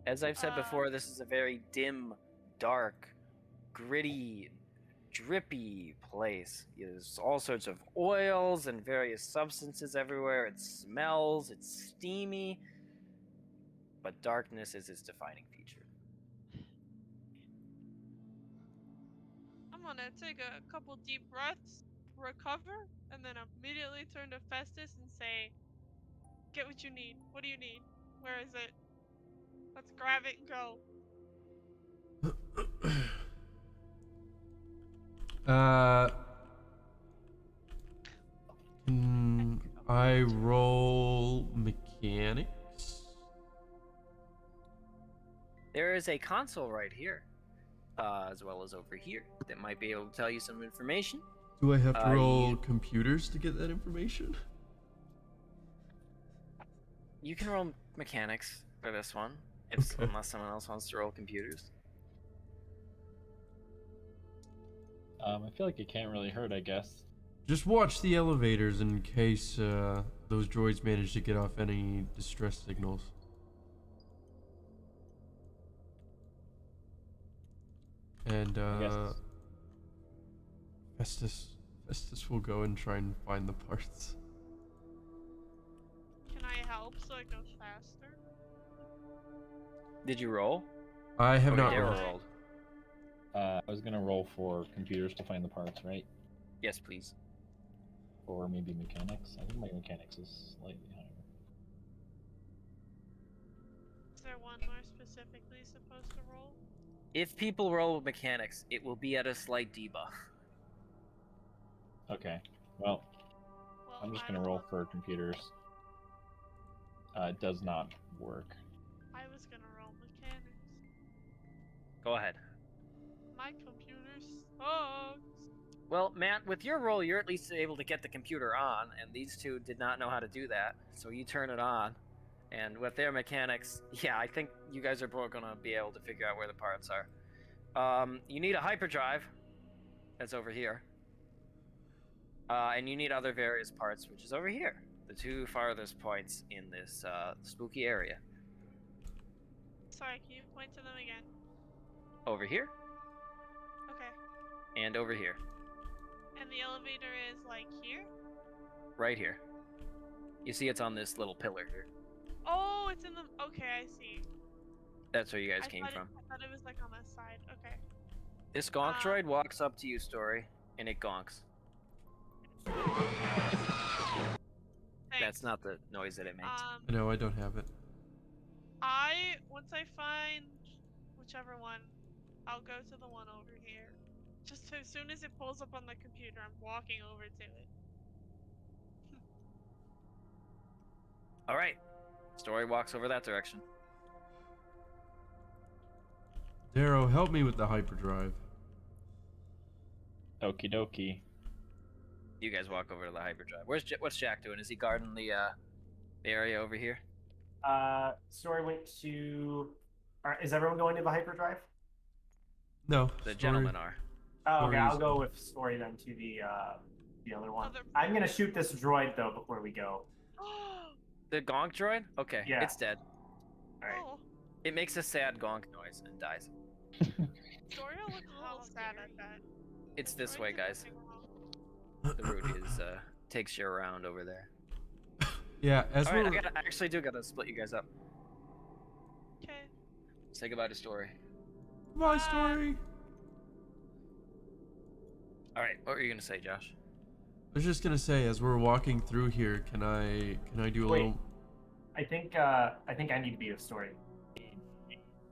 As I've said before, this is a very dim, dark, gritty, drippy place. There's all sorts of oils and various substances everywhere. It smells, it's steamy, but darkness is its defining feature. I'm gonna take a couple deep breaths, recover, and then immediately turn to Festus and say, "Get what you need. What do you need? Where is it? Let's grab it and go." I roll mechanics? There is a console right here, as well as over here, that might be able to tell you some information. Do I have to roll computers to get that information? You can roll mechanics for this one, unless someone else wants to roll computers. I feel like it can't really hurt, I guess. Just watch the elevators in case those droids manage to get off any distress signals. And Festus will go and try and find the parts. Can I help so it goes faster? Did you roll? I have not rolled. I was gonna roll for computers to find the parts, right? Yes, please. Or maybe mechanics. I think my mechanics is slightly higher. Is there one more specifically supposed to roll? If people roll mechanics, it will be at a slight debuff. Okay. Well, I'm just gonna roll for computers. It does not work. I was gonna roll mechanics. Go ahead. My computer sucks. Well, Matt, with your roll, you're at least able to get the computer on, and these two did not know how to do that, so you turn it on. And with their mechanics, yeah, I think you guys are both gonna be able to figure out where the parts are. You need a hyperdrive. That's over here. And you need other various parts, which is over here. The two farthest points in this spooky area. Sorry, can you point to them again? Over here. Okay. And over here. And the elevator is like here? Right here. You see it's on this little pillar here. Oh, it's in the... Okay, I see. That's where you guys came from. I thought it was like on that side. Okay. This gonk droid walks up to you, Story, and it gonks. That's not the noise that it makes. No, I don't have it. Once I find whichever one, I'll go to the one over here. Just as soon as it pulls up on the computer, I'm walking over to it. Alright. Story walks over that direction. Darrow, help me with the hyperdrive. Okie dokie. You guys walk over to the hyperdrive. What's Jack doing? Is he guarding the area over here? Story went to... is everyone going to the hyperdrive? No. The gentlemen are. Oh, okay, I'll go with Story then to the other one. I'm gonna shoot this droid though before we go. The gonk droid? Okay, yeah. It's dead. Alright. Oh. It makes a sad gonk noise and dies. Story looks a little sad at that. It's this way, guys. The route is takes you around over there. Yeah, as All right, I actually do gotta split you guys up. Okay. Say goodbye to Story. Goodbye, Story. All right, what were you gonna say, Josh? I was just gonna say, as we're walking through here, can I do a little? I think I need to be with Story.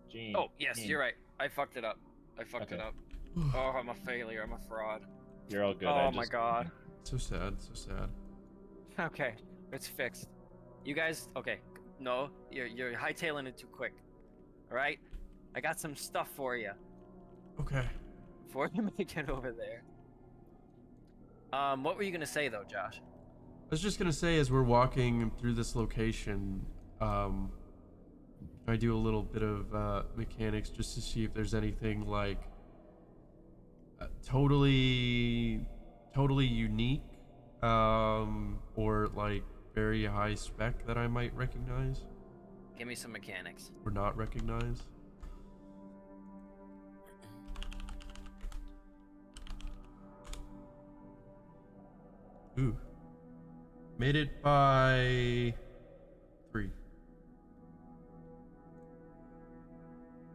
Gene. Oh yes, you're right. I fucked it up. Oh, I'm a failure. I'm a fraud. You're all good. Oh my god. So sad. So sad. Okay, it's fixed. You guys, okay? No, you're hightailing it too quick. All right, I got some stuff for you. Okay. Before you make it over there. What were you gonna say though, Josh? I was just gonna say, as we're walking through this location, I do a little bit of mechanics just to see if there's anything like totally unique, or like very high spec that I might recognize. Give me some mechanics. Were not recognized. Ooh. Made it by 3.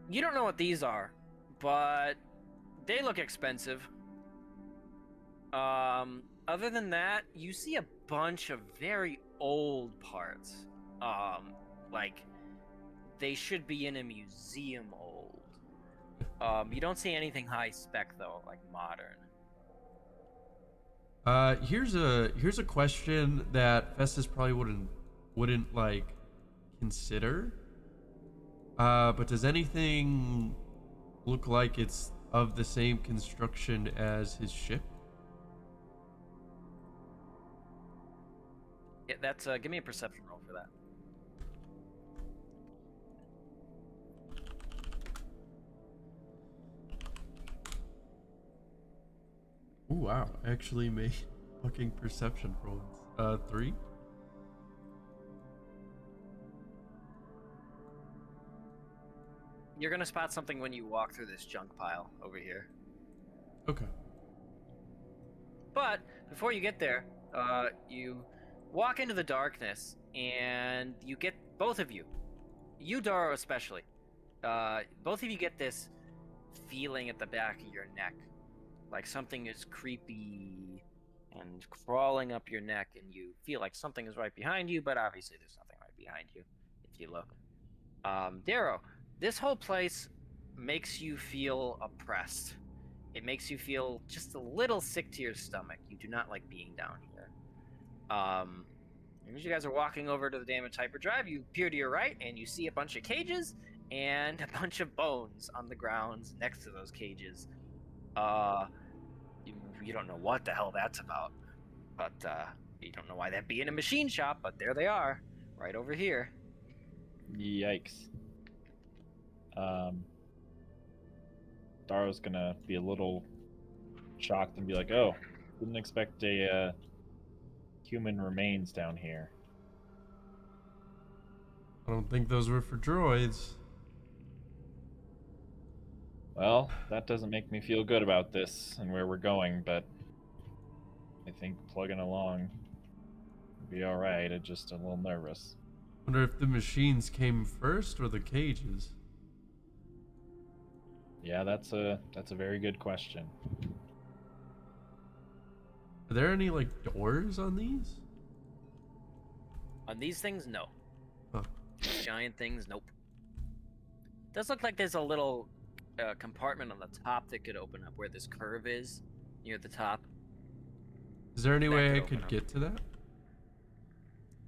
You don't know what these are, but they look expensive. Other than that, you see a bunch of very old parts. Like they should be in a museum old. You don't see anything high spec though, like modern. Here's a question that Festus probably wouldn't like consider. But does anything look like it's of the same construction as his ship? Yeah, that's give me a perception roll for that. Ooh, wow, I actually made fucking perception rolls. 3. You're gonna spot something when you walk through this junk pile over here. Okay. But before you get there, you walk into the darkness, and you get both of you, Daro especially. Both of you get this feeling at the back of your neck, like something is creepy and crawling up your neck, and you feel like something is right behind you, but obviously there's nothing right behind you if you look. Daro, this whole place makes you feel oppressed. It makes you feel just a little sick to your stomach. You do not like being down here. As you guys are walking over to the damaged hyperdrive, you peer to your right and you see a bunch of cages and a bunch of bones on the ground next to those cages. You don't know what the hell that's about, but you don't know why that'd be in a machine shop, but there they are, right over here. Yikes. Daro's gonna be a little shocked and be like, "Oh, didn't expect a human remains down here." I don't think those were for droids. Well, that doesn't make me feel good about this and where we're going, but I think plugging along will be alright. I'm just a little nervous. Wonder if the machines came first or the cages. Yeah, that's a very good question. Are there any like doors on these? On these things, no. Huh. Giant things, nope. Does look like there's a little compartment on the top that could open up where this curve is near the top. Is there any That way could I open could up. get to that?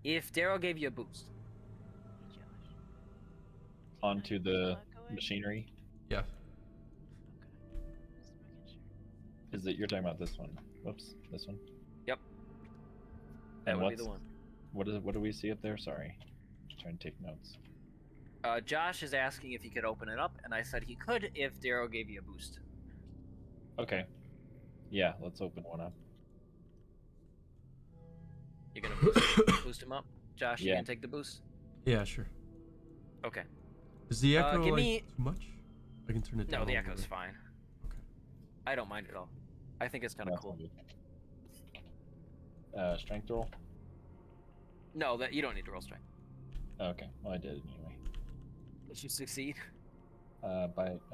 If Daryl gave you a boost. Onto the machinery. Yeah. Is it you're talking about this one? Whoops, this one. Yep. That And would be the one. What do we see up there? Sorry, just trying to take notes. Josh is asking if he could open it up, and I said he could if Daryl gave you a boost. Okay. Yeah, let's open one up. You're gonna boost him up? Josh, you Yeah. can take the boost? Yeah, sure. Okay. Is the echo give like me- too much? I can turn it down. No, the a little echo's bit. fine. Okay. I don't mind at all. I think it's kind of That's cool. good. Strength roll? No, that you don't need to roll strength. Okay, well I did it anyway. Did you succeed? I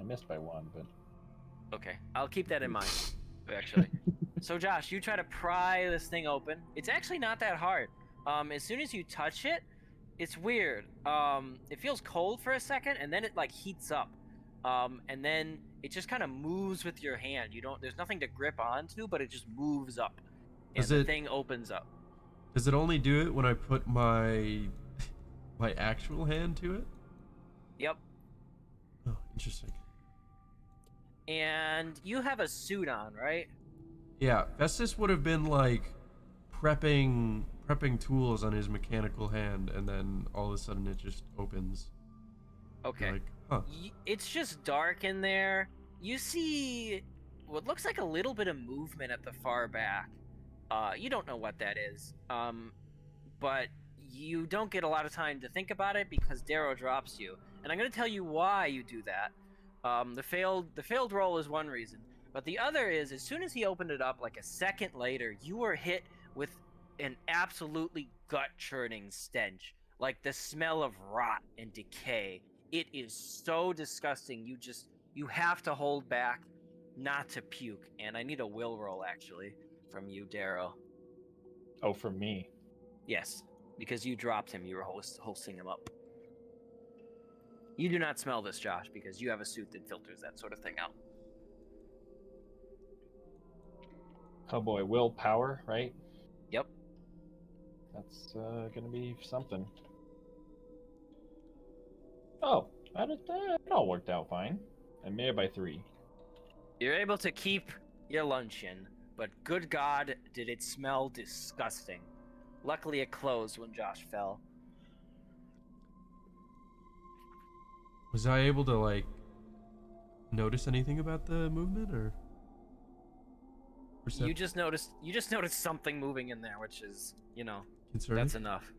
missed by 1, but Okay, I'll keep that in mind, actually. So Josh, you try to pry this thing open. It's actually not that hard. As soon as you touch it, it's weird. It feels cold for a second, and then it like heats up. And then it just kind of moves with your hand. There's nothing to grip onto, but it just moves up. And Does the it- thing opens up. Does it only do it when I put my my actual hand to it? Yep. Oh, interesting. And you have a suit on, right? Yeah, Festus would have been like prepping tools on his mechanical hand, and then all of a sudden it just opens. Okay. Like, huh? It's just dark in there. You see what looks like a little bit of movement at the far back. You don't know what that is. But you don't get a lot of time to think about it because Darrow drops you, and I'm going to tell you why you do that. The failed roll is one reason, but the other is as soon as he opened it up, like a second later, you were hit with an absolutely gut-churning stench, like the smell of rot and decay. It is so disgusting. You have to hold back not to puke, and I need a will roll actually from you, Darrow. Oh, from me. Yes, because you dropped him. You were hosting him up. You do not smell this, Josh, because you have a suit that filters that sort of thing out. Oh boy, willpower, right? Yep. That's gonna be something. Oh, that all worked out fine. I made it by 3. You're able to keep your luncheon, but good God, did it smell disgusting. Luckily, it closed when Josh fell. Was I able to like notice anything about the movement or? You just noticed something moving in there, which is, concerning? that's enough.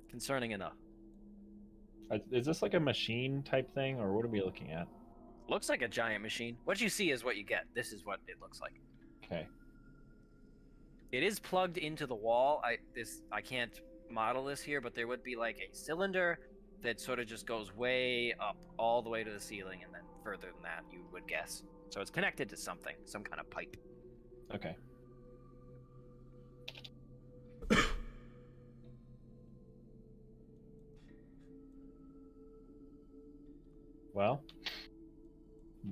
Concerning enough. Is this like a machine type thing, or what are we looking at? Looks like a giant machine. What you see is what you get. This is what it looks like. Okay. It is plugged into the wall. I can't model this here, but there would be like a cylinder that sort of just goes way up all the way to the ceiling, and then further than that, you would guess. So it's connected to something, some kind of pipe. Okay. Well,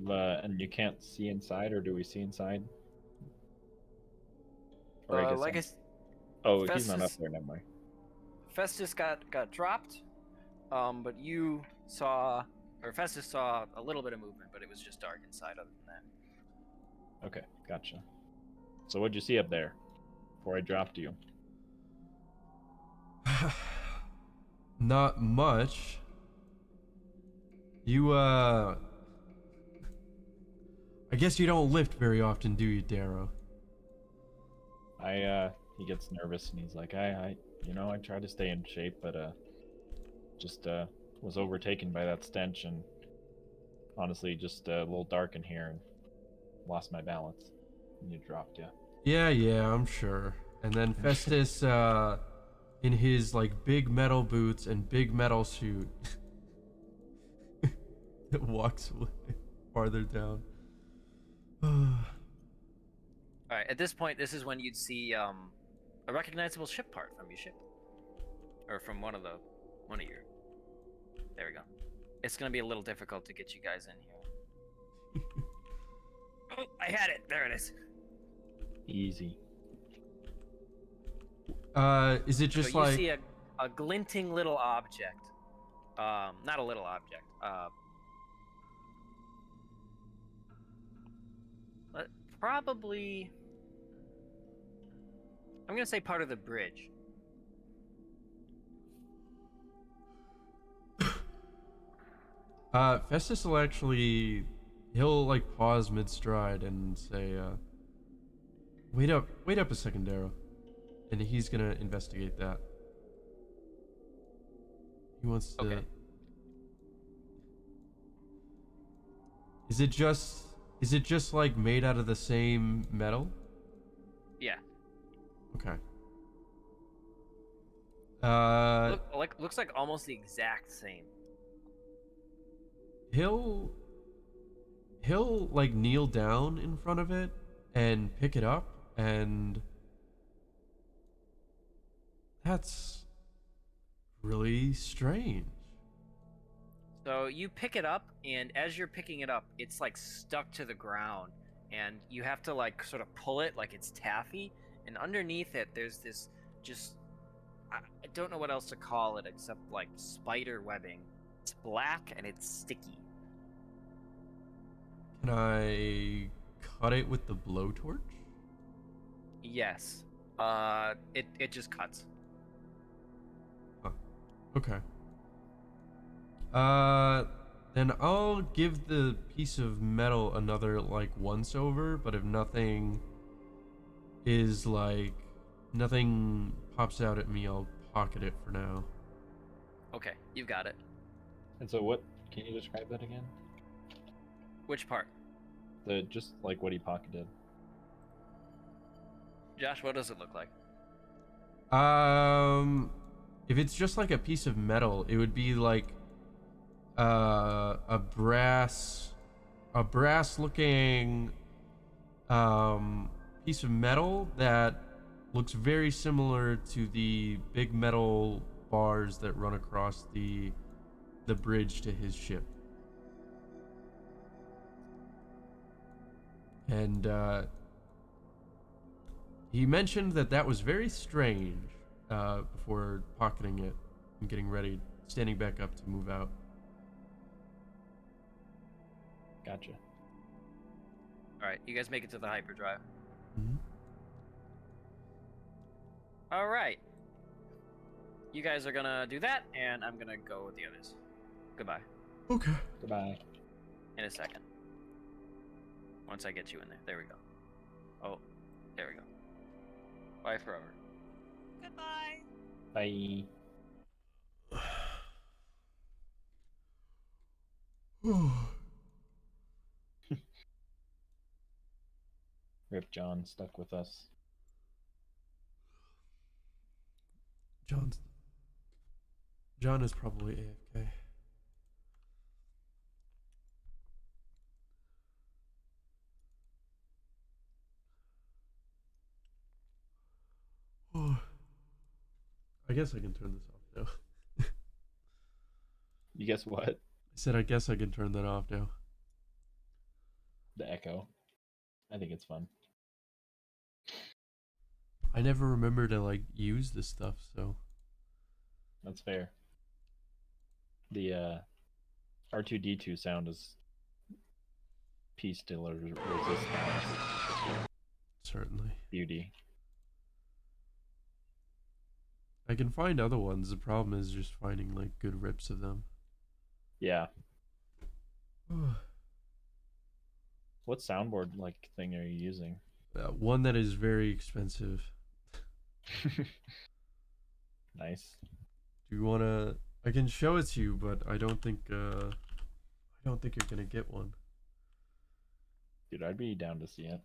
and you can't see inside, or do we see inside? Or I guess oh, he's not up there. Never mind. Festus got dropped, but you saw, or Festus saw a little bit of movement, but it was just dark inside. Other than that. Okay, gotcha. So what'd you see up there before I dropped you? Not much. You, I guess you don't lift very often, do you, Darrow? He gets nervous and he's like, I try to stay in shape, but, just, was overtaken by that stench and honestly just a little dark in here and lost my balance. And you dropped, yeah. Yeah, I'm sure. And then Festus, in his, like, big metal boots and big metal suit, walks farther down. Alright, at this point, this is when you'd see a recognizable ship part from your ship. Or from one of your... There we go. It's gonna be a little difficult to get you guys in here. Oh, I had it! There it is. Easy. Is it just so you like... see a glinting little object. Not a little object. Probably... I'm gonna say part of the bridge. Festus will actually... He'll, like, pause mid-stride and say, wait up a second, Darrow. And he's gonna investigate that. He wants to... Okay. Is it just like made out of the same metal? Yeah. Okay. Looks like almost the exact same. He'll like kneel down in front of it and pick it up, and that's really strange. So you pick it up, and as you're picking it up, it's like stuck to the ground, and you have to like sort of pull it like it's taffy, and underneath it there's this I don't know what else to call it except like spider webbing. It's black and it's sticky. Can I cut it with the blowtorch? Yes. It just cuts. Huh. Okay. Then I'll give the piece of metal another, like, once over, but if nothing pops out at me, I'll pocket it for now. Okay, you've got it. And so what? Can you describe that again? Which part? Just like what he pocketed. Josh, what does it look like? If it's just like a piece of metal, it would be like a brass looking piece of metal that looks very similar to the big metal bars that run across the bridge to his ship. And he mentioned that was very strange before pocketing it and getting ready, standing back up to move out. Gotcha. All right, you guys make it to the hyperdrive. Mm-hmm. All right. You guys are gonna do that, and I'm gonna go with the others. Goodbye. Okay. Goodbye. In a second. Once I get you in there. There we go. Oh, there we go. Bye forever. Goodbye. Bye. Rip John stuck with us. John is probably AFK. I guess I can turn this off now. You guess what? I said I guess I can turn that off now. The echo. I think it's fun. I never remember to like use this stuff, so That's fair. The R2D2 sound is piece de resistance. certainly. Beauty. I can find other ones. The problem is just finding like good rips of them. Yeah. What soundboard like thing are you using? One that is very expensive. Nice. Do you wanna? I can show it to you, but I don't think you're gonna get one. Dude, I'd be down to see it.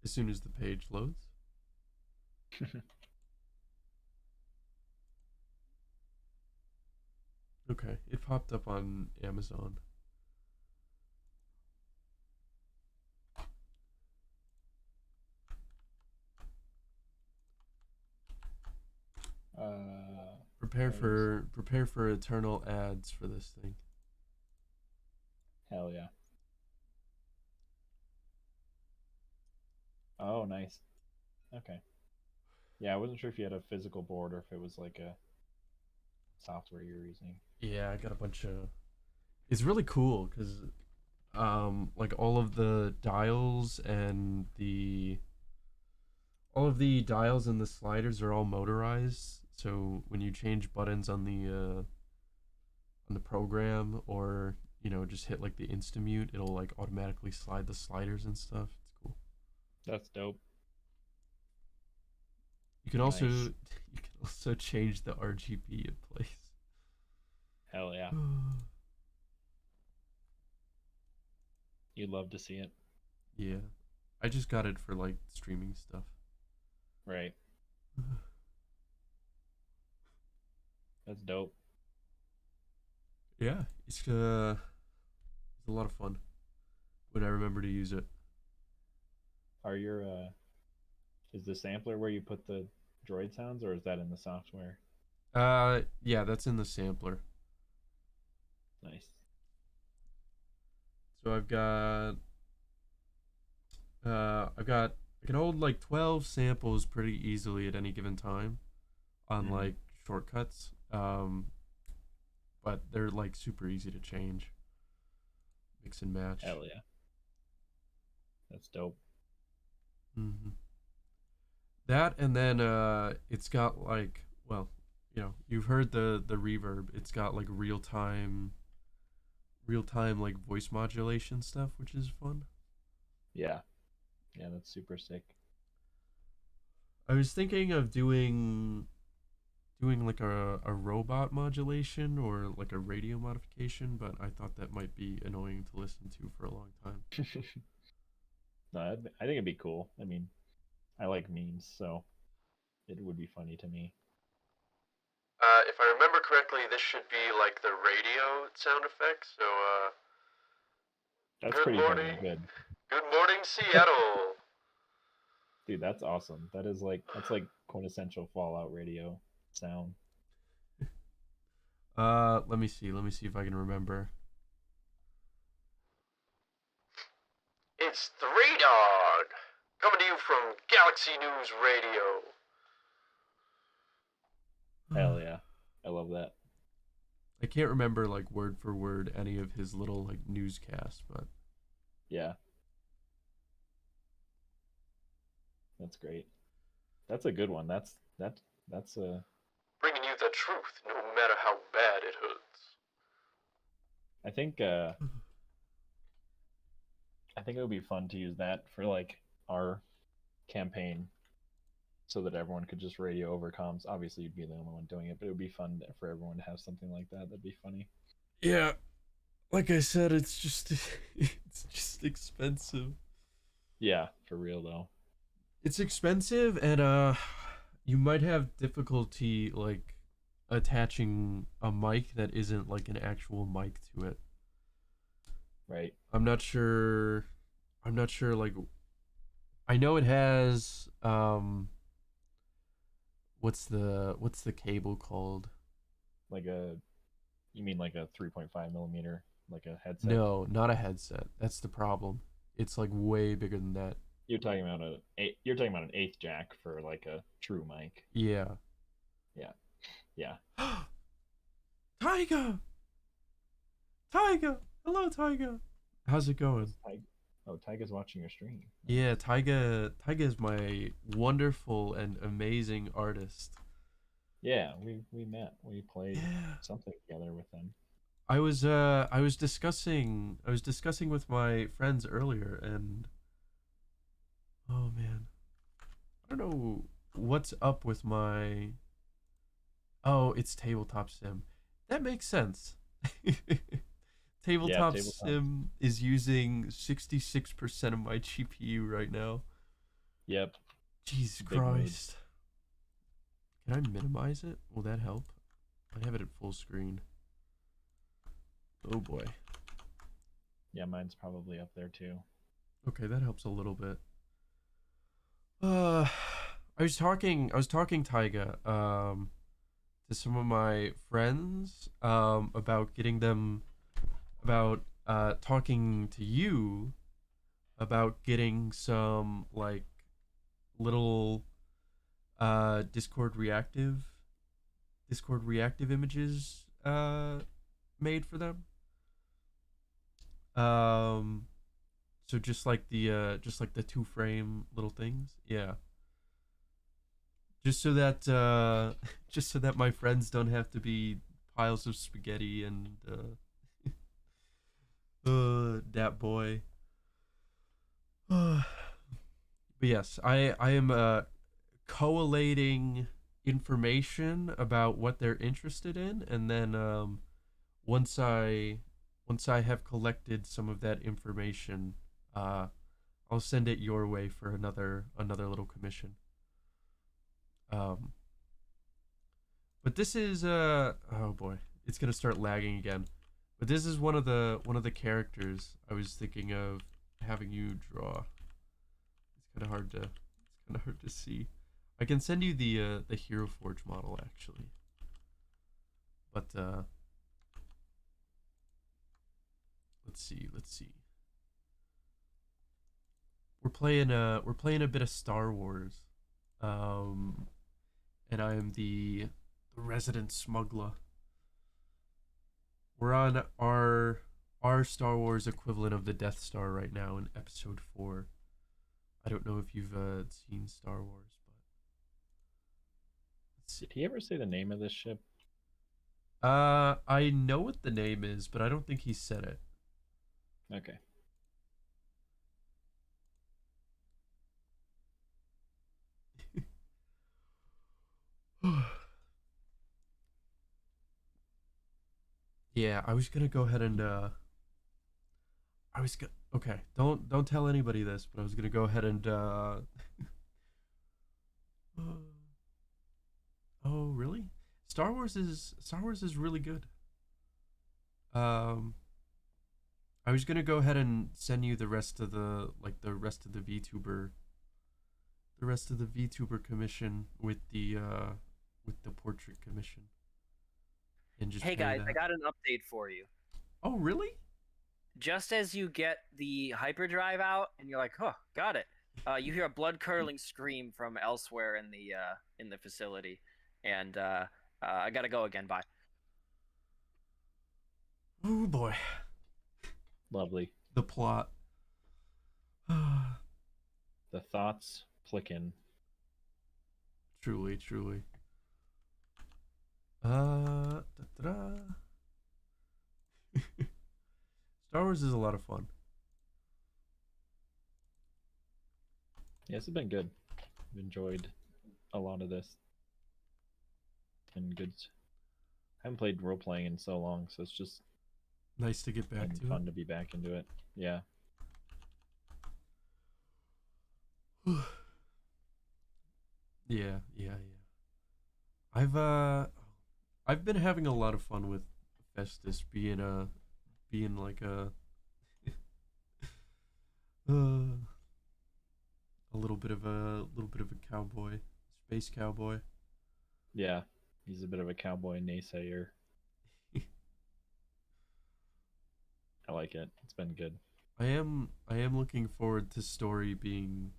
As soon as the page loads. Okay, it popped up on Amazon. Prepare for eternal ads for this thing. Hell yeah. Oh, nice. Okay. Yeah, I wasn't sure if you had a physical board or if it was like a software you were using. Yeah, I got a bunch of. It's really cool because, like all of the dials and all of the dials and the sliders are all motorized. So when you change buttons on the program, or just hit like the insta mute, it'll like automatically slide the sliders and stuff. It's cool. That's dope. You can also Nice. you can also change the RGB in place. Hell yeah. You'd love to see it. Yeah, I just got it for like streaming stuff. Right. That's dope. Yeah, it's a lot of fun when I remember to use it. Are your is the sampler where you put the droid sounds, or is that in the software? Yeah, that's in the sampler. Nice. So I can hold like 12 samples pretty easily at any given time on like shortcuts. But they're like super easy to change. Mix and match. Hell yeah. That's dope. Mm-hmm. That, and then it's got like, well, you've heard the reverb. It's got like real time like voice modulation stuff, which is fun. Yeah. Yeah, that's super sick. I was thinking of doing like a robot modulation or like a radio modification, but I thought that might be annoying to listen to for a long time. No, I think it'd be cool. I mean, I like memes, so it would be funny to me. If I remember correctly, this should be like the radio sound effect. So, That's good pretty morning, fucking good. good morning, Seattle. Dude, that's awesome. That's like quintessential Fallout radio sound. Let me see. Let me see if I can remember. It's Three Dog coming to you from Galaxy News Radio. Hell yeah. I love that. I can't remember like word for word any of his little like newscasts, but Yeah. That's great. That's a good one. That's a bringing you the truth, no matter how bad it hurts. I think it would be fun to use that for like our campaign so that everyone could just radio over comms. Obviously you'd be the only one doing it, but it would be fun for everyone to have something like that. That'd be funny. Yeah, like I said, it's just it's just expensive. Yeah, for real though. It's expensive, and you might have difficulty like attaching a mic that isn't like an actual mic to it. Right. I'm not sure like I know it has what's the cable called? Like you mean like a 3.5 millimeter, like a headset? No, not a headset. That's the problem. It's like way bigger than that. You're talking about an eighth jack for like a true mic. Yeah. Yeah. Yeah. Tiger! Tiger! Hello, Tiger! How's it going? Tyga's watching your stream. Yeah, Tyga is my wonderful and amazing artist. Yeah, we met. We played Yeah. something together with them. I was discussing with my friends earlier, and oh man, I don't know what's up with my. Oh, it's tabletop sim. That makes sense. Tabletop sim is using 66% of my GPU right now. Yep. Jesus Christ. Can I minimize it? Will that help? I have it at full screen. Oh boy. Yeah, mine's probably up there too. Okay, that helps a little bit. I was talking Taiga to some of my friends about getting them about talking to you about getting some like little Discord reactive images made for them. So just like the 2-frame little things. Yeah. Just so that my friends don't have to be piles of spaghetti and that boy. But yes, I am collating information about what they're interested in, and then once I have collected some of that information, I'll send it your way for another little commission. But this is oh boy, it's gonna start lagging again. But this is one of the characters I was thinking of having you draw. It's kind of hard to see. I can send you the Hero Forge model actually. But let's see. We're playing a bit of Star Wars. And I am the resident smuggler. We're on our Star Wars equivalent of the Death Star right now in Episode 4. I don't know if you've seen Star Wars, Did he ever say the name of this ship? I know what the name is, but I don't think he said it. Okay. Yeah, I was gonna go ahead and okay, don't tell anybody this, but I was gonna go ahead and oh really? Star Wars is really good. Um I was gonna go ahead and send you the rest of the rest of the VTuber commission with the portrait commission. And just Hey pay guys, I that. got an update for you. Oh really? Just as you get the hyperdrive out and you're like, "Oh, got it," you hear a blood curdling scream from elsewhere in the facility, and I gotta go again. Bye. Oh boy. Lovely. The plot. The thoughts flicking. Truly, truly. Da-da-da. Star Wars is a lot of fun. Yes, it's been good. I've enjoyed a lot of this. It's been good. I haven't played role playing in so long, so it's just Nice to get back been to fun it. to be back into it. Yeah. Yeah, yeah, yeah. I've been having a lot of fun with Festus being like uh, a little bit of a cowboy, space cowboy. Yeah. He's a bit of a cowboy naysayer. I like it. It's been good. I am looking forward to Story being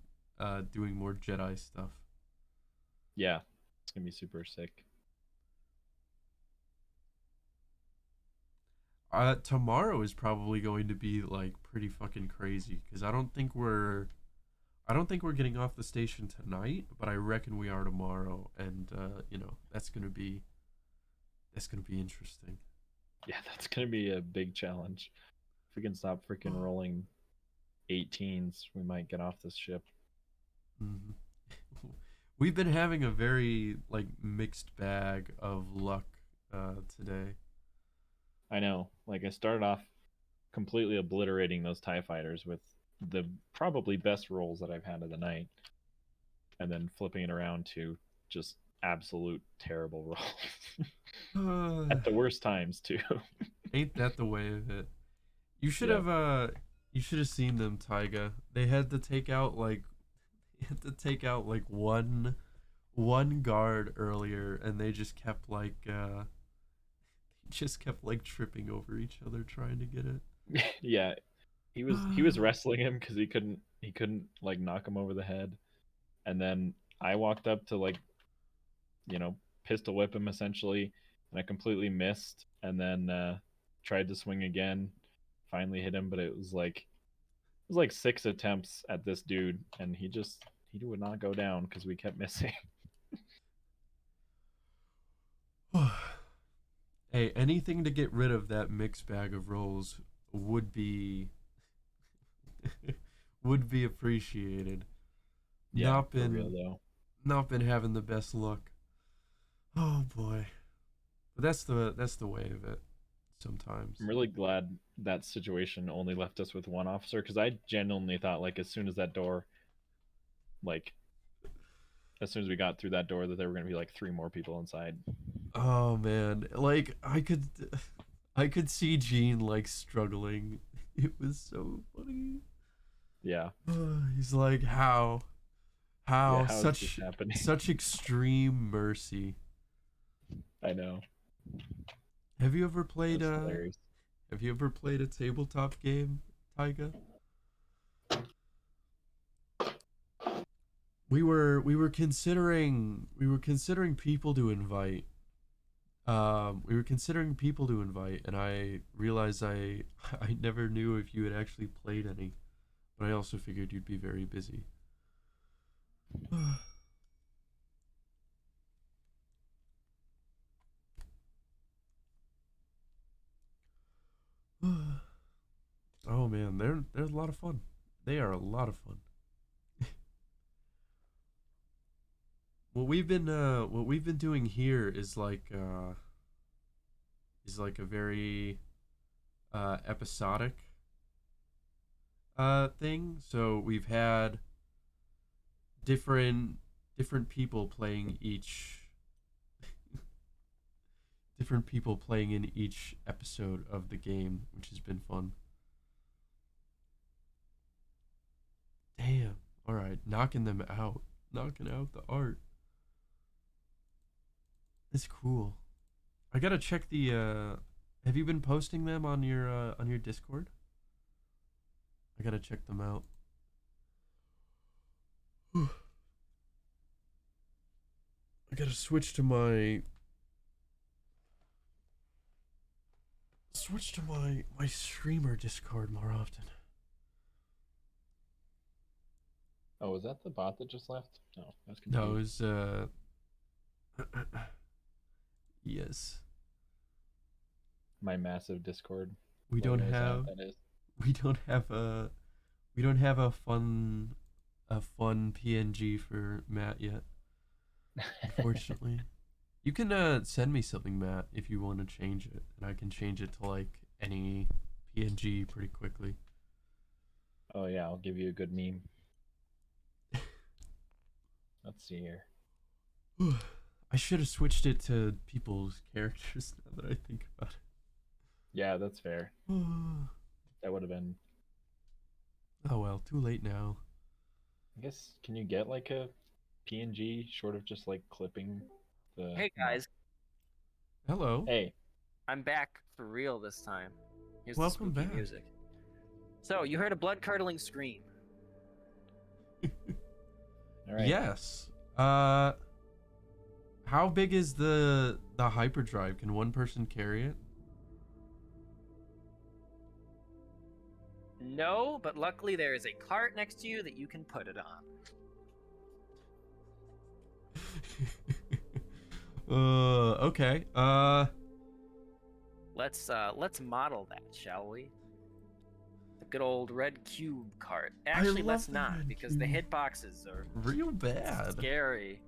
doing more Jedi stuff. Yeah. It's gonna be super sick. Tomorrow is probably going to be like pretty fucking crazy because I don't think we're getting off the station tonight, but I reckon we are tomorrow, and you know that's gonna be interesting. Yeah, that's gonna be a big challenge. If we can stop freaking rolling 18s, we might get off this ship. Hmm. We've been having a very like mixed bag of luck today. I know. Like I started off completely obliterating those TIE fighters with the probably best rolls that I've had of the night. And then flipping it around to just absolute terrible rolls. At the worst times too. Ain't that the way of it? You should Yep. have you should have seen them, Taiga. They had to take out like one guard earlier, and they just kept like tripping over each other trying to get it. Yeah, he was wrestling him because he couldn't like knock him over the head, and then I walked up to like pistol whip him essentially, and I completely missed, and then tried to swing again, finally hit him, but it was like 6 attempts at this dude, and he would not go down because we kept missing. Hey, anything to get rid of that mixed bag of rolls would be would be appreciated. Yeah, Not for real been though. not been having the best luck. Oh boy. But that's the way of it sometimes. I'm really glad that situation only left us with one officer because I genuinely thought like like as soon as we got through that door that there were going to be like 3 more people inside. Oh man, like I could see Gene like struggling. It was so funny. Yeah. He's like, Yeah, how how is this happening? such extreme mercy. I know. Have you ever played That's hilarious. have you ever played a tabletop game, Taiga? We were considering people to invite. We were considering people to invite, and I realized I never knew if you had actually played any, but I also figured you'd be very busy. man, they're a lot of fun. They are a lot of fun. What we've been doing here is like a very episodic thing. So we've had different people playing each different people playing in each episode of the game, which has been fun. Damn. All right, knocking them out. Knocking out the art. It's cool. I got to check the have you been posting them on your Discord? I got to check them out. I got to switch to my streamer Discord more often. Oh, was that the bot that just left? No, that's confused. No, it was yes. My massive Discord. We don't have a fun PNG for Matt yet. Unfortunately. You can send me something, Matt, if you want to change it, and I can change it to like any PNG pretty quickly. Oh yeah, I'll give you a good meme. Let's see here. I should have switched it to people's characters now that I think about it. Yeah, that's fair. That would have been. Oh well, too late now. I guess, can you get like a PNG short of just like clipping the. Hey guys, Hello. Hey. I'm back for real this time. Here's Welcome the spooky back. music. So you heard a blood-curdling scream. All right. Yes. How big is the hyperdrive? Can one person carry it? No, but luckily there is a cart next to you that you can put it on. Okay. Let's model that, shall we? The good old red cube cart. Actually, love let's the not, red because the cube. hitboxes are Real bad. scary.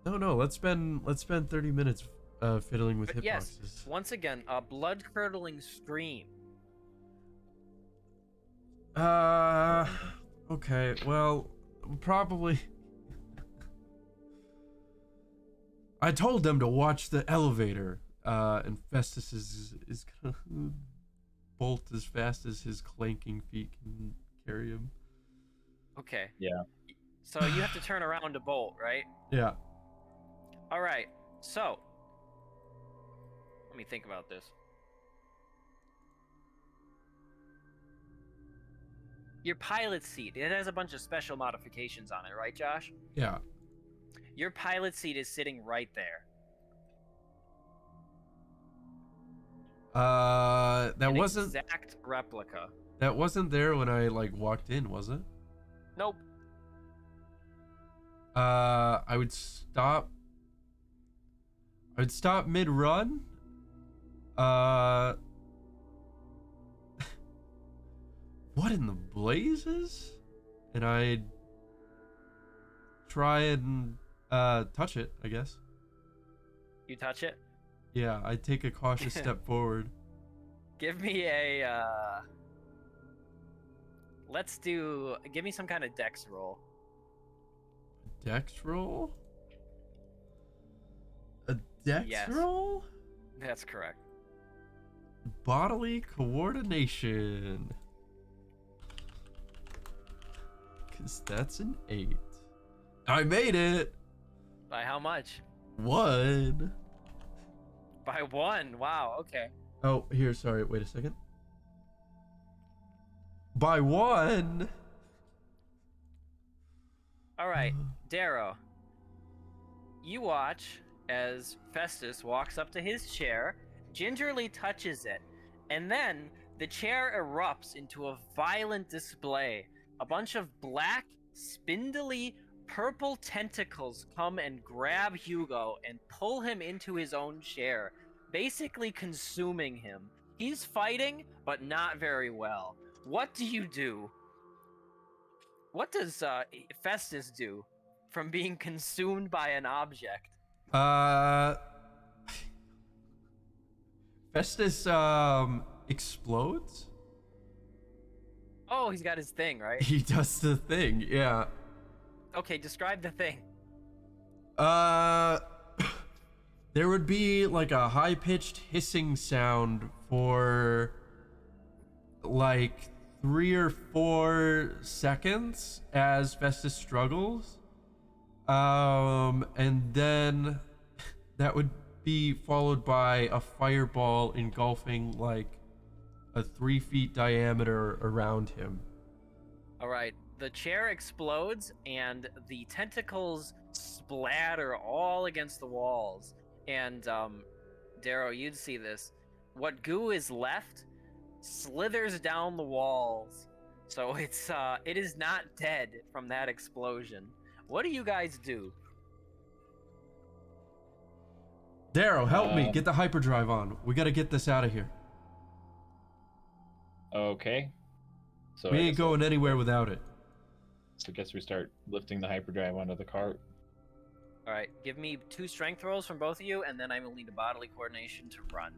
No, let's spend 30 minutes fiddling with But yes, hitboxes. once again, a blood-curdling scream. Okay, well, probably. I told them to watch the elevator, and Festus is gonna bolt as fast as his clanking feet can carry him. Okay. Yeah. So you have to turn around to bolt, right? Yeah. All right. So let me think about this. Your pilot seat, it has a bunch of special modifications on it, right, Josh? Yeah. Your pilot seat is sitting right there. That An wasn't exact replica. that wasn't there when I like walked in, was it? Nope. I would stop mid-run. What in the blazes? And I'd try and touch it, I guess. You touch it? Yeah, I'd take a cautious step forward. Give me a give me some kind of dex roll. Dex roll? A dex Yes. roll? That's correct. Bodily coordination. Cause that's an 8. I made it! By how much? 1. By 1. Wow, okay. Oh, here, sorry, wait a second. By 1! All right, Darrow. You watch as Festus walks up to his chair, gingerly touches it, and then the chair erupts into a violent display. A bunch of black, spindly, purple tentacles come and grab Hugo and pull him into his own chair, basically consuming him. He's fighting, but not very well. What do you do? What does Festus do from being consumed by an object? Festus explodes. Oh, he's got his thing, right? He does the thing, yeah. Okay, describe the thing. There would be like a high-pitched hissing sound for like 3 or 4 seconds as Festus struggles. And then that would be followed by a fireball engulfing like a 3 feet diameter around him. All right, the chair explodes and the tentacles splatter all against the walls. And Darrow, you'd see this. What goo is left slithers down the walls. So it is not dead from that explosion. What do you guys do? Darrow, help me get the hyperdrive on. We gotta get this out of here. Okay. So We ain't going anywhere without it. So I guess we start lifting the hyperdrive onto the cart. All right, give me 2 strength rolls from both of you, and then I will need a bodily coordination to run.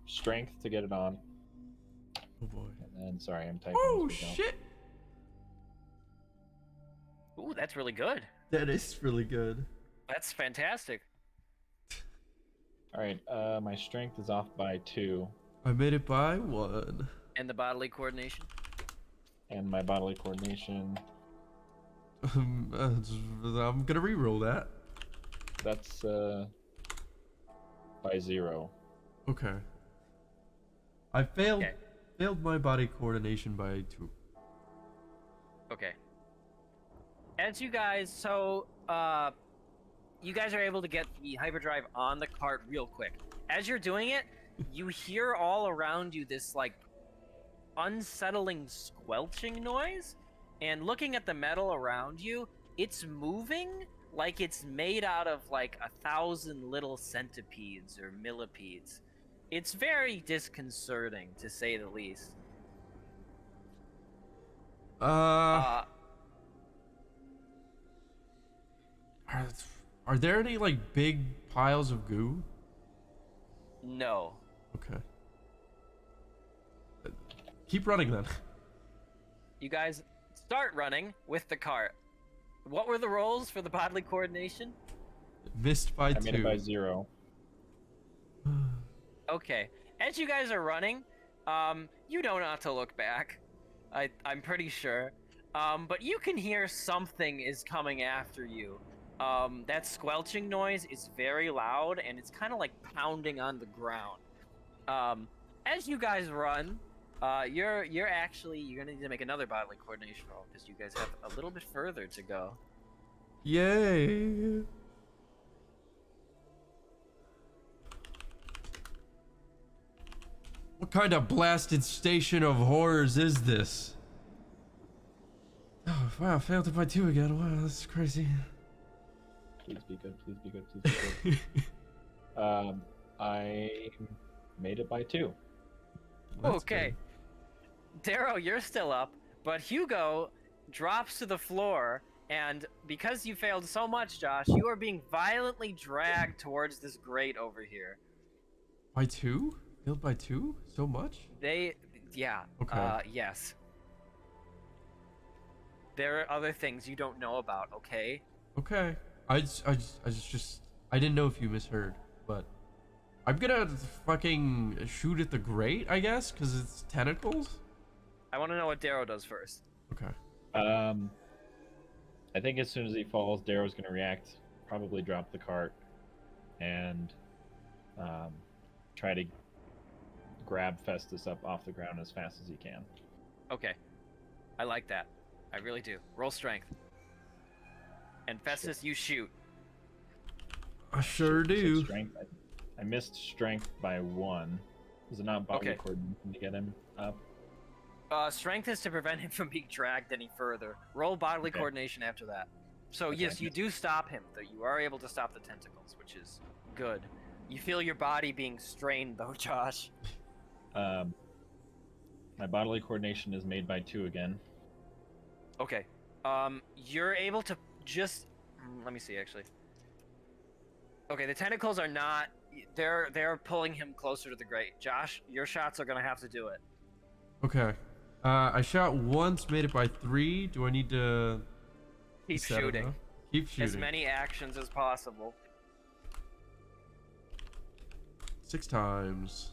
Strength to get it on. Oh boy. And then, sorry, I'm typing. Oh as we go. shit! Ooh, that's really good. That is really good. That's fantastic. All right, my strength is off by 2, I made it by 1. And the bodily coordination? and my bodily coordination, I'm gonna re-roll that. that's by 0. Okay. I failed. Okay. Failed my body coordination by 2. Okay. As you guys, you guys are able to get the hyperdrive on the cart real quick. As you're doing it, you hear all around you this, like, unsettling squelching noise, and looking at the metal around you, it's moving like it's made out of, like, 1,000 little centipedes or millipedes. It's very disconcerting, to say the least. Are there any like big piles of goo? No. Okay. Keep running then. You guys start running with the cart. What were the rolls for the bodily coordination? Missed by 2. I made it by 0. Okay. As you guys are running, you know not to look back. I'm pretty sure. But you can hear something is coming after you. That squelching noise is very loud, and it's kind of like pounding on the ground. As you guys run, you're gonna need to make another bodily coordination roll because you guys have a little bit further to go. Yay! What kind of blasted station of horrors is this? Oh wow, I failed it by 2 again. Wow, that's crazy. Please be good, please be good, please be good. I made it by 2. That's Okay. Darrow, you're still up, but Hugo drops to the floor, and because you failed so much, Josh, you are being violently dragged towards this grate over here. By 2? Failed by 2? So much? Yeah. Okay. Yes. There are other things you don't know about, okay? Okay. I didn't know if you misheard, but I'm gonna fucking shoot at the grate, I guess, because it's tentacles. I want to know what Darrow does first. Okay. I think as soon as he falls, Darrow's gonna react, probably drop the cart, and try to grab Festus up off the ground as fast as he can. Okay. I like that. I really do. Roll strength. And Festus, you shoot. I sure So do. strength, I missed strength by 1. Is it not bodily Okay. coordination to get him up? Strength is to prevent him from being dragged any further. Roll bodily Okay. coordination after that. So Okay. yes, you do stop him. Though you are able to stop the tentacles, which is good. You feel your body being strained, though, Josh. My bodily coordination is made by 2 again. Okay. You're able to just. Let me see, actually. Okay, the tentacles are not. They're pulling him closer to the grate. Josh, your shots are gonna have to do it. Okay. I shot once, made it by 3. Do I need to Keep set shooting. enough? Keep shooting. As many actions as possible. 6 times.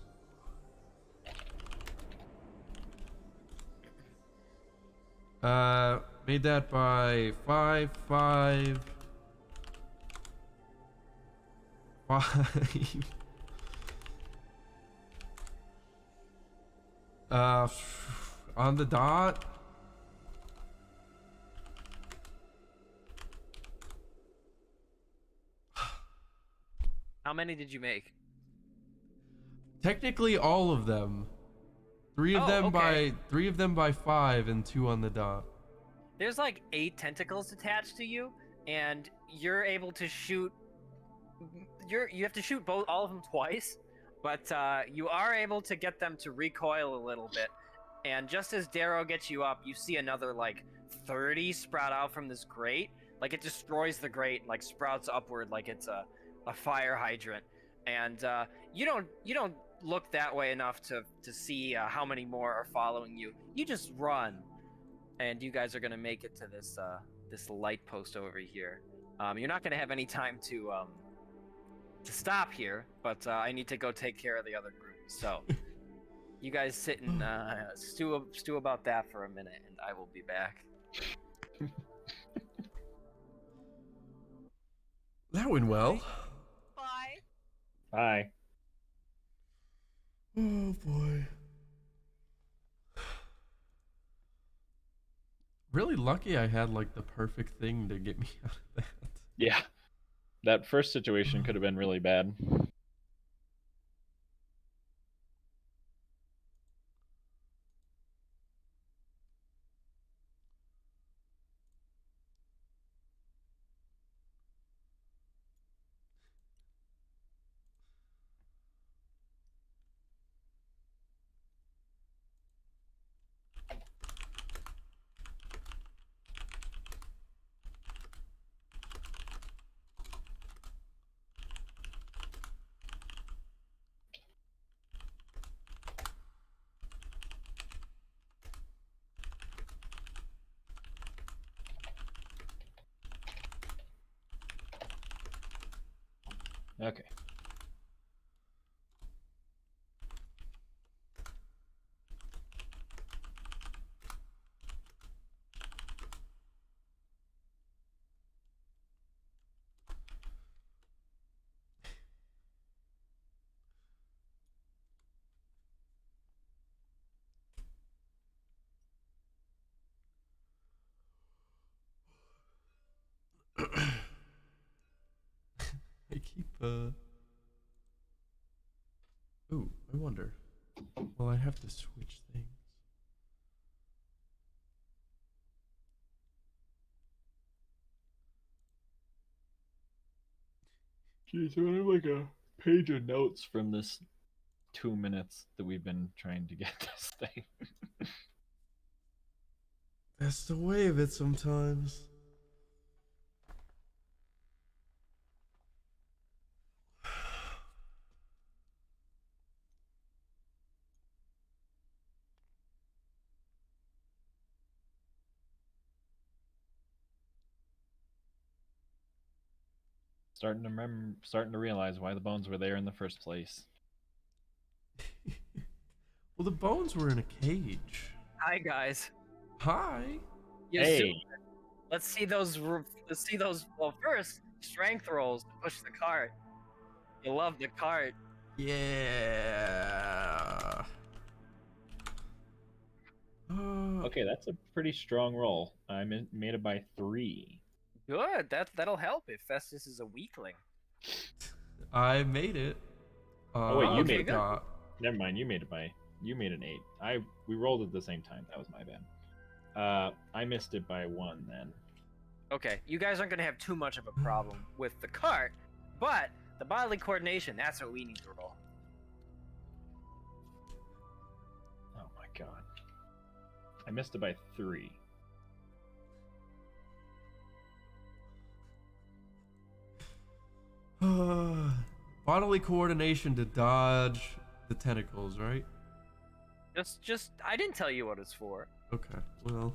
Made that by 5, 5, 5. On the dot. How many did you make? Technically, all of them. 3 of Oh, them okay. by 3 of them by 5, and 2 on the dot. There's like 8 tentacles attached to you, and you're able to shoot. You have to shoot all of them twice, but you are able to get them to recoil a little bit. And just as Darrow gets you up, you see another like 30 sprout out from this grate. Like it destroys the grate, like sprouts upward, like it's a fire hydrant. And you don't look that way enough to see how many more are following you. You just run, and you guys are gonna make it to this this light post over here. You're not gonna have any time to stop here, but I need to go take care of the other group. So you guys sit and stew about that for a minute, and I will be back. That went well. Bye. Bye. Oh boy. Really lucky I had like the perfect thing to get me out of that. Yeah. That first situation could have been really bad. Okay. I keep Ooh, I wonder. Well, I have to switch things. Geez, I have like a page of notes from this 2 minutes that we've been trying to get this thing. That's the way of it sometimes. Starting to realize why the bones were there in the first place. Well, the bones were in a cage. Hi guys. Hi. You Hey. zoom- Let's see those. Let's see those. Well, first strength rolls to push the cart. You love the cart. Yeah. Okay, that's a pretty strong roll. I made it by 3. Good. That'll help if Festus is a weakling. I made it. Oh wait, you okay, made it. good. Never mind, you made an 8. We rolled at the same time. That was my bad. I missed it by 1 then. Okay, you guys aren't gonna have too much of a problem with the cart, but the bodily coordination, that's what we need to roll. Oh my god. I missed it by 3. Bodily coordination to dodge the tentacles, right? Just, I didn't tell you what it's for. Okay. Well.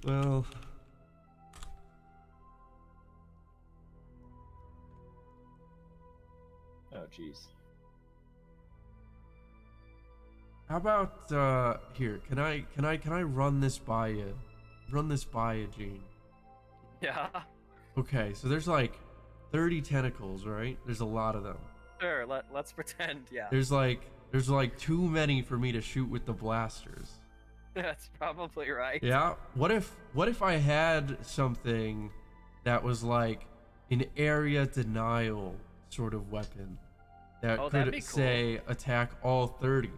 Oh jeez. How about here? Can I run this by you? Run this by you, Gene. Yeah. Okay, so there's like 30 tentacles, right? There's a lot of them. Sure. Let's pretend. Yeah. There's like too many for me to shoot with the blasters. That's probably right. Yeah. What if I had something that was like an area denial sort of weapon that that'd could be cool. say attack all 30?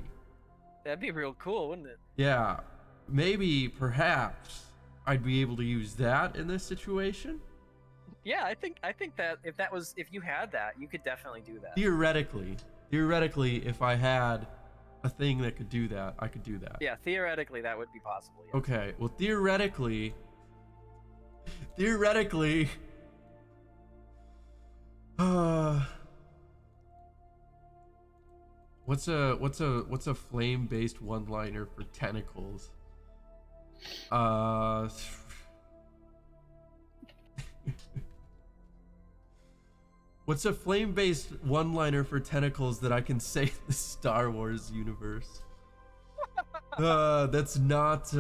That'd be real cool, wouldn't it? Yeah. Maybe perhaps I'd be able to use that in this situation. Yeah, I think that if you had that, you could definitely do that. Theoretically, if I had a thing that could do that, I could do that. Yeah, theoretically that would be possible. Yeah. Okay, well, theoretically, what's a flame-based one-liner for tentacles? What's a flame-based one-liner for tentacles that I can say in the Star Wars universe? That's not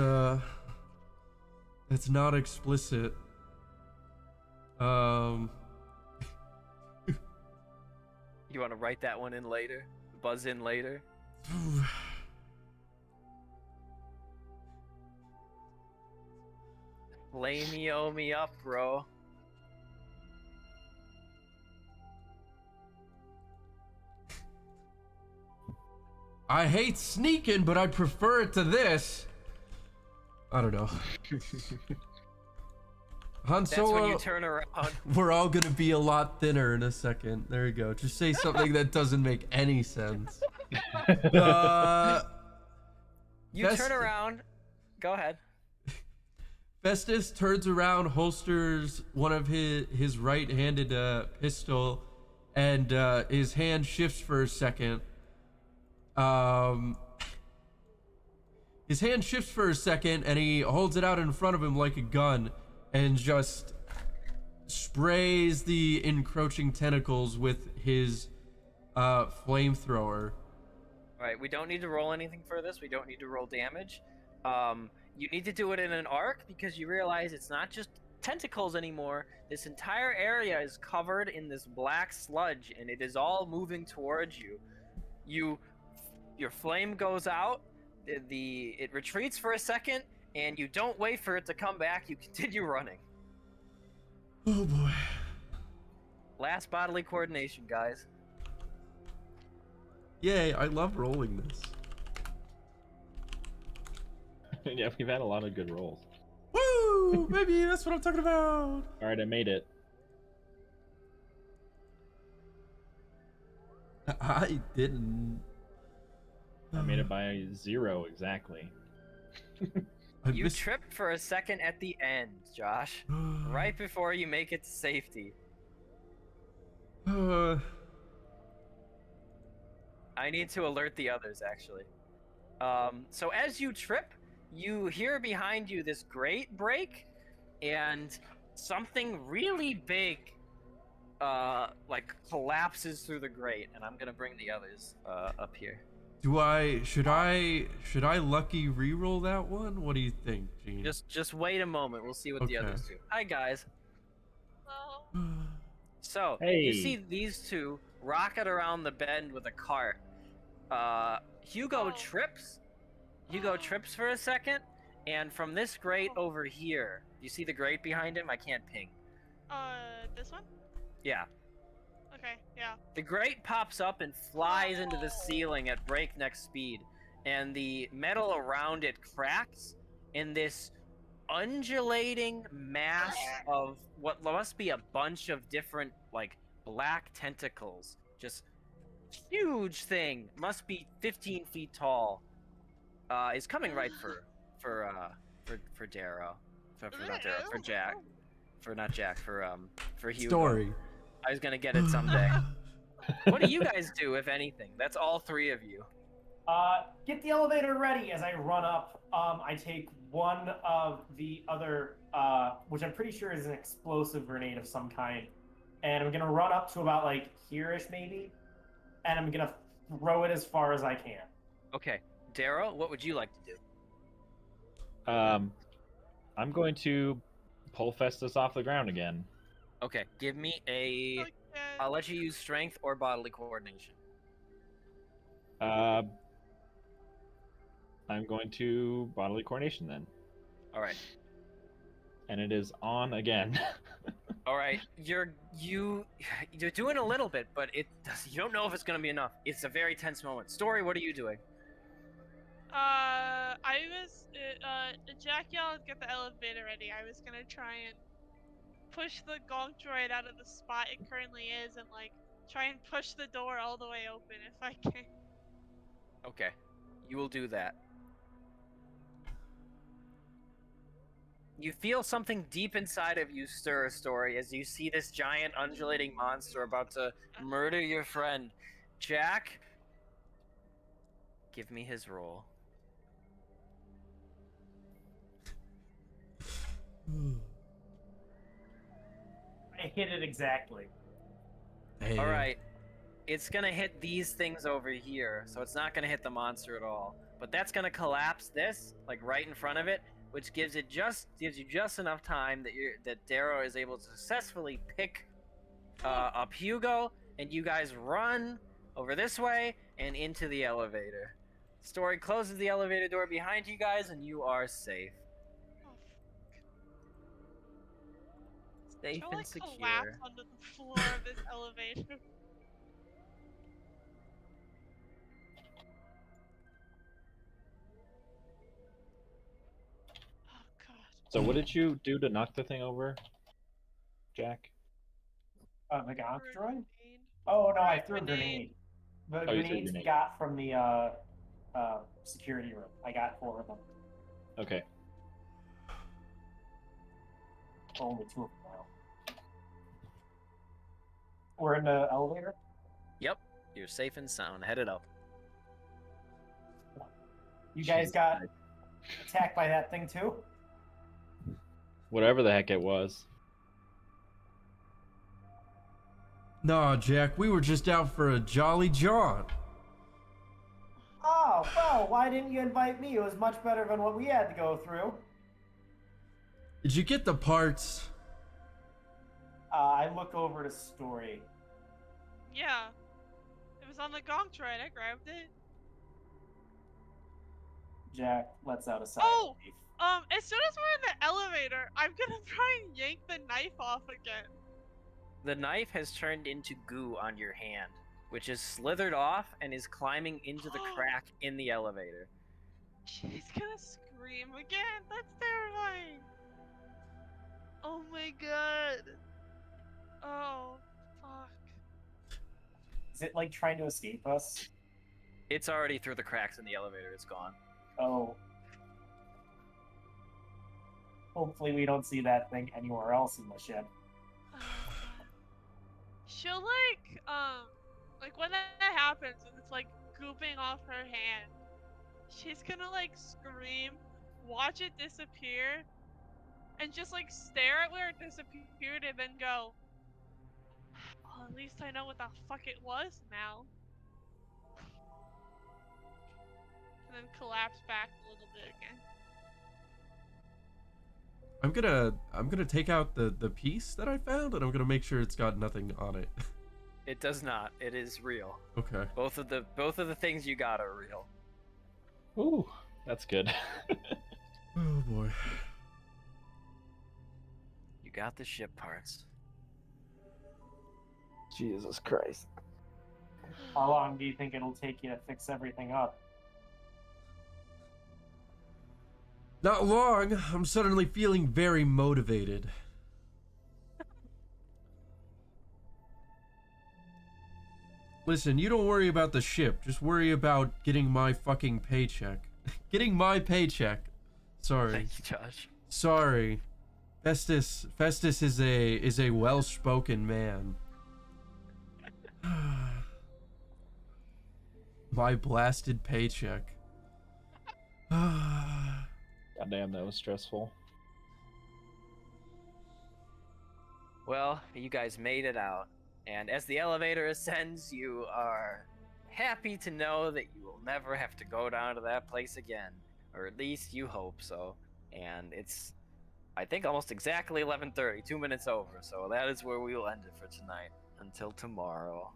explicit. You want to write that one in later? Buzz in later? Flame-o me up, bro. I hate sneaking, but I prefer it to this. I don't know. Han That's Solo, when you turn around. we're all gonna be a lot thinner in a second. There you go. Just say something that doesn't make any sense. You turn around. Go ahead. Festus turns around, holsters one of his right-handed pistol, and his hand shifts for a second. His hand shifts for a second, and he holds it out in front of him like a gun, and just sprays the encroaching tentacles with his flamethrower. All right, we don't need to roll anything for this. We don't need to roll damage. You need to do it in an arc because you realize it's not just tentacles anymore. This entire area is covered in this black sludge, and it is all moving towards you. Your flame goes out. It retreats for a second, and you don't wait for it to come back. You continue running. Oh boy. Last bodily coordination, guys. Yay, I love rolling this. Yeah, we've had a lot of good rolls. Woo! Baby, that's what I'm talking about. Alright, I made it. I didn't. I made it by 0 exactly. You tripped for a second at the end, Josh. Right before you make it to safety. I need to alert the others, actually. So as you trip, you hear behind you this grate break, and something really big, like collapses through the grate. And I'm gonna bring the others up here. Should I lucky reroll that one? What do you think, Gene? Just wait a moment. We'll see what the Okay. others do. Hi guys. Well, So Hey. you see these two rocket around the bend with a cart. Hugo Oh. trips. Hugo trips for a second, and from this grate over here, you see the grate behind him? I can't ping. this one? Yeah. Okay, yeah. The grate pops up and flies into the ceiling at breakneck speed, and the metal around it cracks, and this undulating mass of what must be a bunch of different like black tentacles. Just huge thing, must be 15 feet tall. Is coming right for Darrow. For not Darrow, for Jack. For not Jack, for Hugo. Story. I was gonna get it someday. What do you guys do, if anything? That's all three of you. Get the elevator ready. As I run up, I take one of the other, which I'm pretty sure is an explosive grenade of some kind, and I'm gonna run up to about like here-ish maybe, and I'm gonna throw it as far as I can. Okay, Darrow, what would you like to do? I'm going to pull Festus off the ground again. Okay, give me a. Okay. I'll let you use strength or bodily coordination. I'm going to bodily coordination then. All right. And it is on again. All right. You're doing a little bit, but you don't know if it's gonna be enough. It's a very tense moment. Story, what are you doing? Jack yelled, get the elevator ready. I was gonna try and push the gong droid out of the spot it currently is and, like, try and push the door all the way open if I can. Okay. You will do that. You feel something deep inside of you stir, Story, as you see this giant undulating monster about to murder your friend. Jack, give me his roll. I hit it exactly. Hey. All right. It's gonna hit these things over here, so it's not gonna hit the monster at all. But that's gonna collapse this, like right in front of it, which gives you just enough time that Darrow is able to successfully pick up Hugo, and you guys run over this way and into the elevator. Story closes the elevator door behind you guys, and you are safe. Safe I'll, and like, secure. collapse onto the floor of this elevator. Oh god. So what did you do to knock the thing over, Jack? The gonk droid? Grenade. Oh no, I Right, threw a grenade. grenade. The Oh, you threw a grenades we grenade. got from the security room. I got 4 of them. Okay. Only 2 of them now. We're in the elevator? Yep, you're safe and sound. Headed up. You guys Jeez. got attacked by that thing too? Whatever the heck it was. Nah, Jack, we were just out for a jolly jaunt. Oh, well, why didn't you invite me? It was much better than what we had to go through. Did you get the parts? I look over to Story. Yeah. It was on the gong droid. I grabbed it. Jack lets out a sigh Oh! of relief. As soon as we're in the elevator, I'm gonna try and yank the knife off again. The knife has turned into goo on your hand, which is slithered off and is climbing into the crack in the elevator. She's gonna scream again. That's terrifying. Oh my god. Oh, fuck. Is it like trying to escape us? It's already through the cracks in the elevator. It's gone. Oh. Hopefully we don't see that thing anywhere else in the ship. She'll like when that happens and it's like gooping off her hand, she's gonna like scream, watch it disappear, and just like stare at where it disappeared and then go, well, at least I know what the fuck it was now. And then collapse back a little bit again. I'm gonna take out the piece that I found, and I'm gonna make sure it's got nothing on it. It does not. It is real. Okay. Both of the things you got are real. Ooh, that's good. Oh boy. You got the ship parts. Jesus Christ. How long do you think it'll take you to fix everything up? Not long. I'm suddenly feeling very motivated. Listen, you don't worry about the ship. Just worry about getting my fucking paycheck. Getting my paycheck. Sorry. Thank you, Josh. Sorry. Festus is a well-spoken man. My blasted paycheck. Goddamn, that was stressful. Well, you guys made it out, and as the elevator ascends, you are happy to know that you will never have to go down to that place again, or at least you hope so. And it's, I think, almost exactly 11:30, 2 minutes over, so that is where we will end it for tonight. Until tomorrow.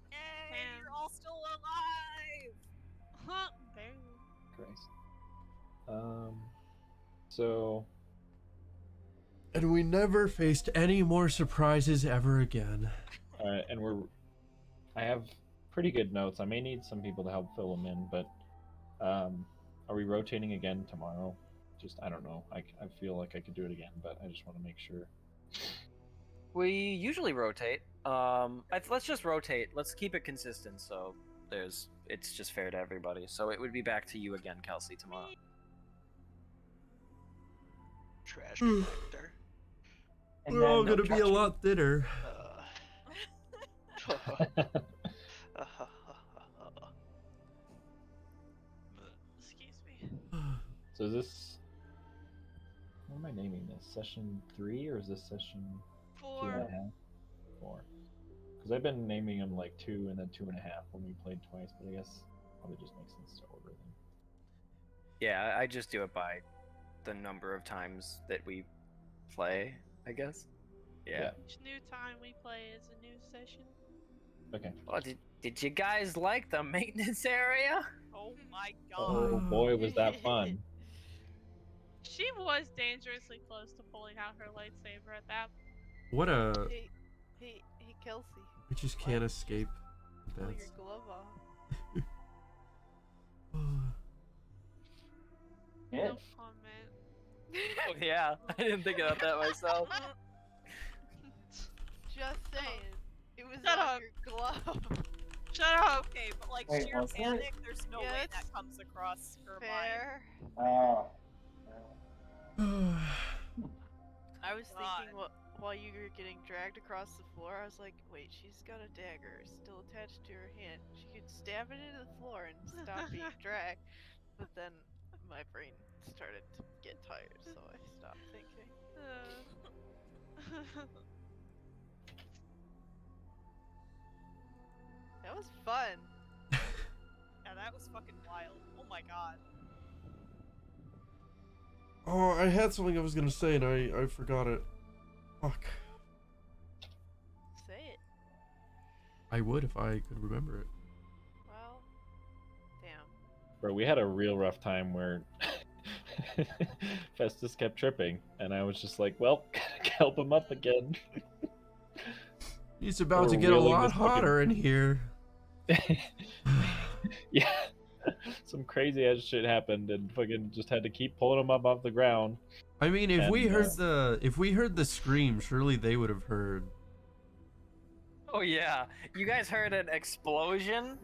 Yay, Damn. you're all still alive! Huh? Barely. Christ. So And we never faced any more surprises ever again. and I have pretty good notes. I may need some people to help fill them in, but are we rotating again tomorrow? Just, I don't know. I feel like I could do it again, but I just want to make sure. We usually rotate. Let's just rotate. Let's keep it consistent, so it's just fair to everybody. So it would be back to you again, Kelsey, tomorrow. Trash compactor. And We're then all no gonna be a touching. lot thinner. Excuse me. So is this, what am I naming this? Session 3 or is this session 4. 2.5? 4. Because I've been naming them like 2 and then 2.5 when we played twice, but I guess probably just makes sense to order them. Yeah, I just do it by the number of times that we play, I guess. Yeah. Each new time we play is a new session. Okay. Oh, did you guys like the maintenance area? Oh my god. Oh boy, was that fun. She was dangerously close to pulling out her lightsaber at that. What a... Hey, Kelsey. We just can't escape Pull your events. glove off. Yeah. No comment. Oh yeah, I didn't think about that myself. Just saying. It was Shut on up. your glove. Shut up. Okay, but like Wait, sheer was there- panic, there's no Yeah, way it's that comes across her mind. Fair. Oh. I was God. thinking while you were getting dragged across the floor, I was like, wait, she's got a dagger still attached to her hand. She could stab it into the floor and stop being dragged. But then my brain started to get tired, so I stopped thinking. That was fun. Yeah, that was fucking wild. Oh my god. Oh, I had something I was gonna say and I forgot it. Fuck. Say it. I would if I could remember it. Well, damn. Bro, we had a real rough time where Festus kept tripping, and I was just like, well, gotta help him up again. It's about to We're get a wheeling lot this fucking- hotter in here. Yeah. Some crazy ass shit happened and fucking just had to keep pulling him up off the ground. I mean, if we And, heard the scream, surely they would have heard. Oh yeah, you guys heard an explosion,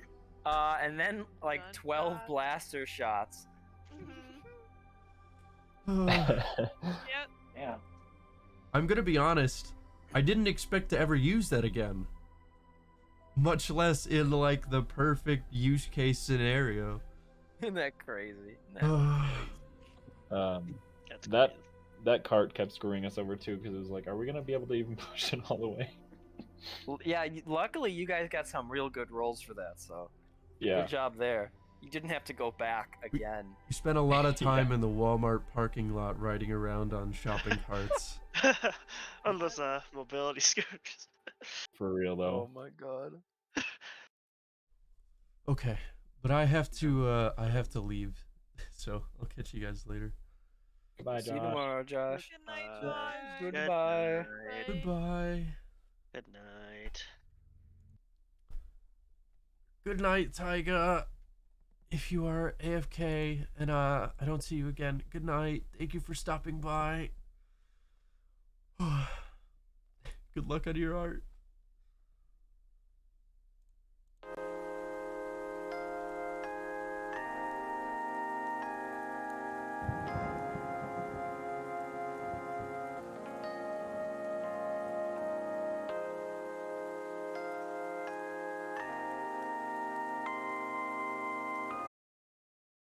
and then like 12 Gunshot. blaster shots. Yep. Yeah. I'm gonna be honest. I didn't expect to ever use that again. Much less in like the perfect use case scenario. Isn't that crazy? That's That's That- crazy. that cart kept screwing us over too because it was like, are we gonna be able to even push it all the way? Yeah, luckily you guys got some real good rolls for that, so Yeah. good job there. You didn't have to go back again. You spent a lot of time Yeah. in the Walmart parking lot riding around on shopping carts. On those mobility scooters. For real though. my god. Okay, but I have to leave. So I'll catch you guys later. Goodbye, See you Josh. tomorrow, Josh. Good night, Bye. Josh. Good Goodbye. night. Goodbye. Good night. Good night, Tiger. if you are AFK and I don't see you again, good night. Thank you for stopping by. Good luck on your art.